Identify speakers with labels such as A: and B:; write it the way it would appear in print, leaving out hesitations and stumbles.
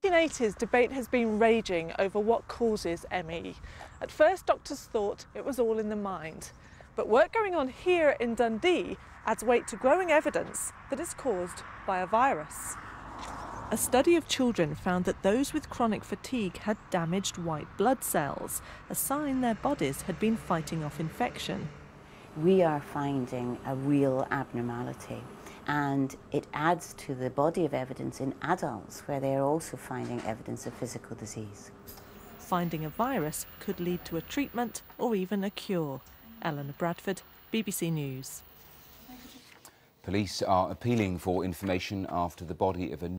A: In the 1980s, debate has been raging over what causes ME. At first, doctors thought it was all in the mind. But work going on here in Dundee adds weight to growing evidence that it's caused by a virus. A study of children found that those with chronic fatigue had damaged white blood cells, a sign their bodies had been fighting off infection.
B: We are finding a real abnormality, and it adds to the body of evidence in adults where they are also finding evidence of physical disease.
A: Finding a virus could lead to a treatment or even a cure. Eleanor Bradford, BBC News.
C: Police are appealing for information after the body of a